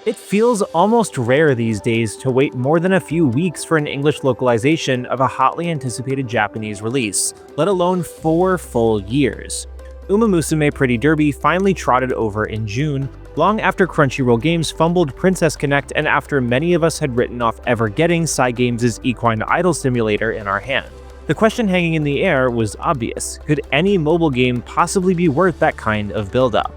It feels almost rare these days to wait more than a few weeks for an English localization of a hotly anticipated Japanese release, let alone 4 full years. UmaMusume Pretty Derby finally trotted over in June, long after Crunchyroll Games fumbled Princess Connect and after many of us had written off ever getting Cygames' equine idol simulator in our hand. The question hanging in the air was obvious: could any mobile game possibly be worth that kind of build-up?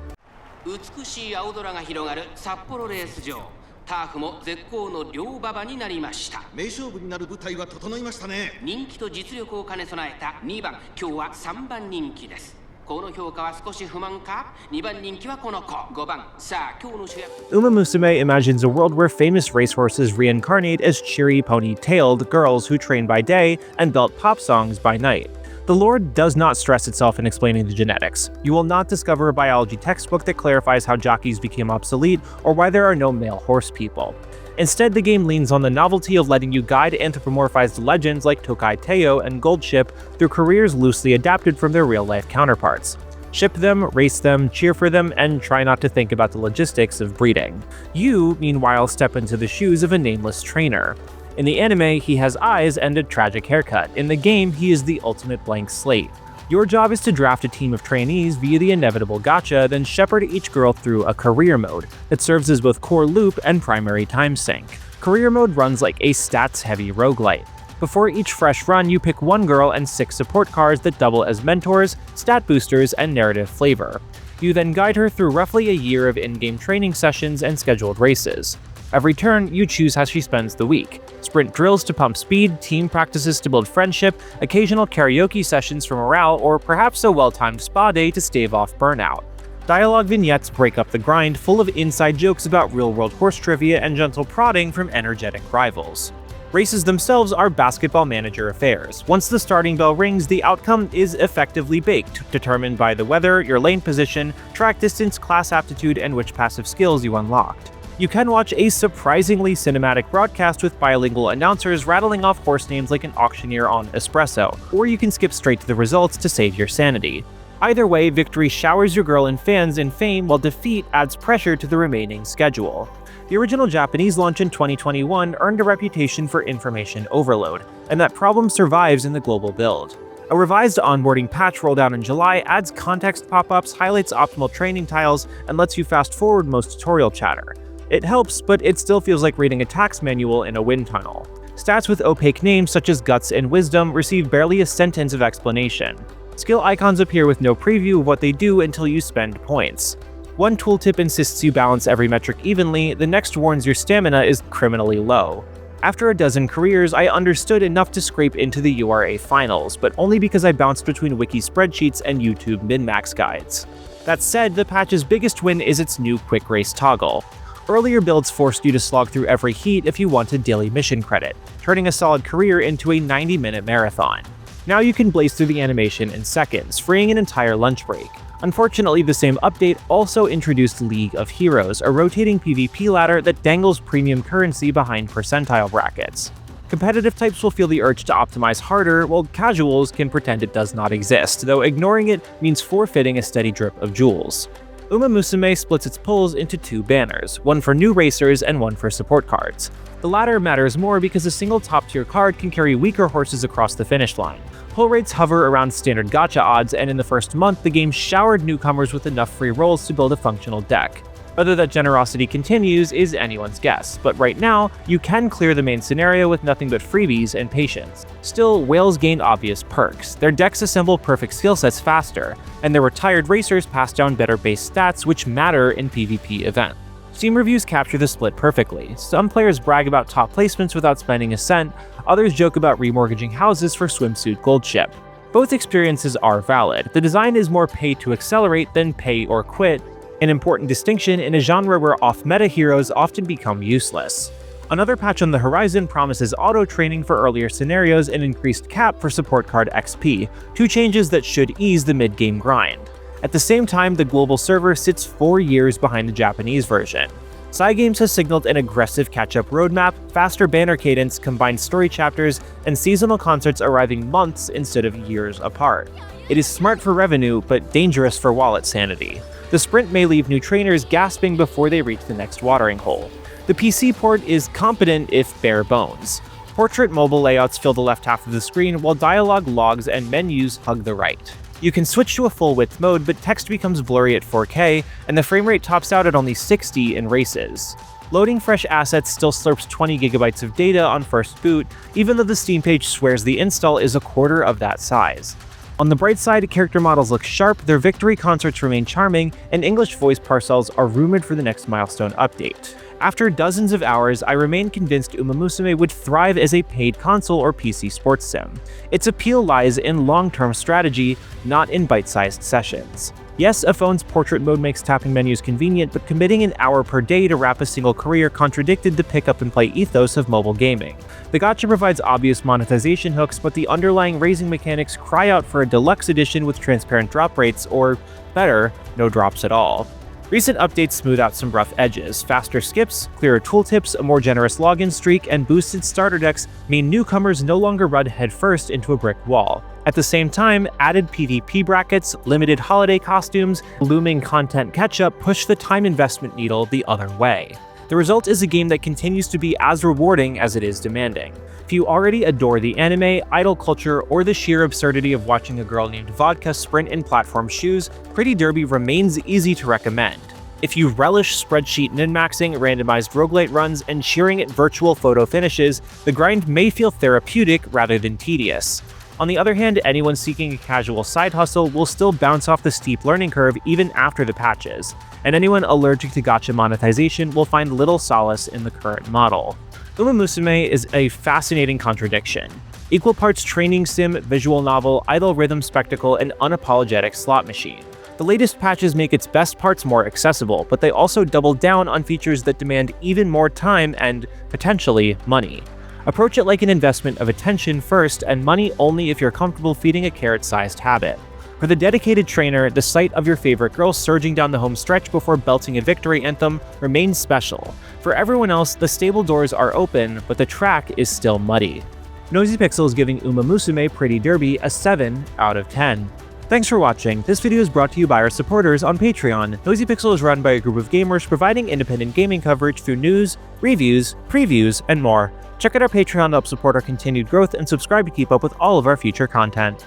美しい青空が広がる札幌レース場。ターフも絶好の両馬場になりました。名勝負になる舞台は整いましたね。人気と実力を兼ね備えた2番、今日は3番人気です。この評価は少し不満か ?2 番人気はこの子。5番、さあ今日の主役。UmaMusume imagines a world where famous racehorses reincarnate as cheery pony-tailed girls who train by day and belt pop songs by night. The lore does not stress itself in explaining the genetics. You will not discover a biology textbook that clarifies how jockeys became obsolete or why there are no male horse people. Instead, the game leans on the novelty of letting you guide anthropomorphized legends like Tokai Teo and Goldship through careers loosely adapted from their real-life counterparts. Ship them, race them, cheer for them, and try not to think about the logistics of breeding. You, meanwhile, step into the shoes of a nameless trainer. In the anime, he has eyes and a tragic haircut. In the game, he is the ultimate blank slate. Your job is to draft a team of trainees via the inevitable gacha, then shepherd each girl through a career mode that serves as both core loop and primary time sink. Career mode runs like a stats-heavy roguelite. Before each fresh run, you pick one girl and 6 support cards that double as mentors, stat boosters, and narrative flavor. You then guide her through roughly a year of in-game training sessions and scheduled races. Every turn, you choose how she spends the week. Sprint drills to pump speed, team practices to build friendship, occasional karaoke sessions for morale, or perhaps a well-timed spa day to stave off burnout. Dialogue vignettes break up the grind, full of inside jokes about real-world horse trivia and gentle prodding from energetic rivals. Races themselves are basketball manager affairs. Once the starting bell rings, the outcome is effectively baked, determined by the weather, your lane position, track distance, class aptitude, and which passive skills you unlocked. You can watch a surprisingly cinematic broadcast with bilingual announcers rattling off horse names like an auctioneer on espresso, or you can skip straight to the results to save your sanity. Either way, victory showers your girl and fans in fame, while defeat adds pressure to the remaining schedule. The original Japanese launch in 2021 earned a reputation for information overload, and that problem survives in the global build. A revised onboarding patch rolled out in July adds context pop-ups, highlights optimal training tiles, and lets you fast-forward most tutorial chatter. It helps, but it still feels like reading a tax manual in a wind tunnel. Stats with opaque names such as Guts and Wisdom receive barely a sentence of explanation. Skill icons appear with no preview of what they do until you spend points. One tooltip insists you balance every metric evenly, the next warns your stamina is criminally low. After a dozen careers, I understood enough to scrape into the URA finals, but only because I bounced between wiki spreadsheets and YouTube min-max guides. That said, the patch's biggest win is its new quick race toggle. Earlier builds forced you to slog through every heat if you wanted daily mission credit, turning a solid career into a 90-minute marathon. Now you can blaze through the animation in seconds, freeing an entire lunch break. Unfortunately, the same update also introduced League of Heroes, a rotating PvP ladder that dangles premium currency behind percentile brackets. Competitive types will feel the urge to optimize harder, while casuals can pretend it does not exist, though ignoring it means forfeiting a steady drip of jewels. UmaMusume splits its pulls into 2 banners, one for new racers and one for support cards. The latter matters more because a single top-tier card can carry weaker horses across the finish line. Pull rates hover around standard gacha odds, and in the first month, the game showered newcomers with enough free rolls to build a functional deck. Whether that generosity continues is anyone's guess, but right now, you can clear the main scenario with nothing but freebies and patience. Still, whales gained obvious perks. Their decks assemble perfect skill sets faster, and their retired racers pass down better base stats which matter in PvP events. Steam reviews capture the split perfectly. Some players brag about top placements without spending a cent, others joke about remortgaging houses for swimsuit Goldship. Both experiences are valid. The design is more pay to accelerate than pay or quit, an important distinction in a genre where off-meta heroes often become useless. Another patch on the horizon promises auto-training for earlier scenarios and increased cap for support card XP, 2 changes that should ease the mid-game grind. At the same time, the global server sits 4 years behind the Japanese version. Cygames has signaled an aggressive catch-up roadmap, faster banner cadence, combined story chapters, and seasonal concerts arriving months instead of years apart. It is smart for revenue, but dangerous for wallet sanity. The sprint may leave new trainers gasping before they reach the next watering hole. The PC port is competent if bare bones. Portrait mobile layouts fill the left half of the screen, while dialogue, logs, and menus hug the right. You can switch to a full-width mode, but text becomes blurry at 4K, and the frame rate tops out at only 60 in races. Loading fresh assets still slurps 20 gigabytes of data on first boot, even though the Steam page swears the install is a quarter of that size. On the bright side, character models look sharp, their victory concerts remain charming, and English voice parcels are rumored for the next milestone update. After dozens of hours, I remain convinced UmaMusume would thrive as a paid console or PC sports sim. Its appeal lies in long-term strategy, not in bite-sized sessions. Yes, a phone's portrait mode makes tapping menus convenient, but committing an hour per day to wrap a single career contradicted the pick-up-and-play ethos of mobile gaming. The Gacha provides obvious monetization hooks, but the underlying raising mechanics cry out for a deluxe edition with transparent drop rates, or, better, no drops at all. Recent updates smooth out some rough edges. Faster skips, clearer tooltips, a more generous login streak, and boosted starter decks mean newcomers no longer run headfirst into a brick wall. At the same time, added PvP brackets, limited holiday costumes, looming content catch-up push the time investment needle the other way. The result is a game that continues to be as rewarding as it is demanding. If you already adore the anime, idol culture, or the sheer absurdity of watching a girl named Vodka sprint in platform shoes, Pretty Derby remains easy to recommend. If you relish spreadsheet min-maxing, randomized roguelite runs, and cheering at virtual photo finishes, the grind may feel therapeutic rather than tedious. On the other hand, anyone seeking a casual side hustle will still bounce off the steep learning curve even after the patches, and anyone allergic to gacha monetization will find little solace in the current model. UmaMusume is a fascinating contradiction. Equal parts training sim, visual novel, idle rhythm spectacle, and unapologetic slot machine. The latest patches make its best parts more accessible, but they also double down on features that demand even more time and, potentially, money. Approach it like an investment of attention first, and money only if you're comfortable feeding a carrot-sized habit. For the dedicated trainer, the sight of your favorite girl surging down the home stretch before belting a victory anthem remains special. For everyone else, the stable doors are open, but the track is still muddy. Noisy Pixel is giving UmaMusume Pretty Derby a 7 out of 10. Thanks for watching. This video is brought to you by our supporters on Patreon. Noisy Pixel is run by a group of gamers providing independent gaming coverage through news, reviews, previews, and more. Check out our Patreon to help support our continued growth and subscribe to keep up with all of our future content.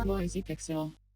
Noisy Pixel.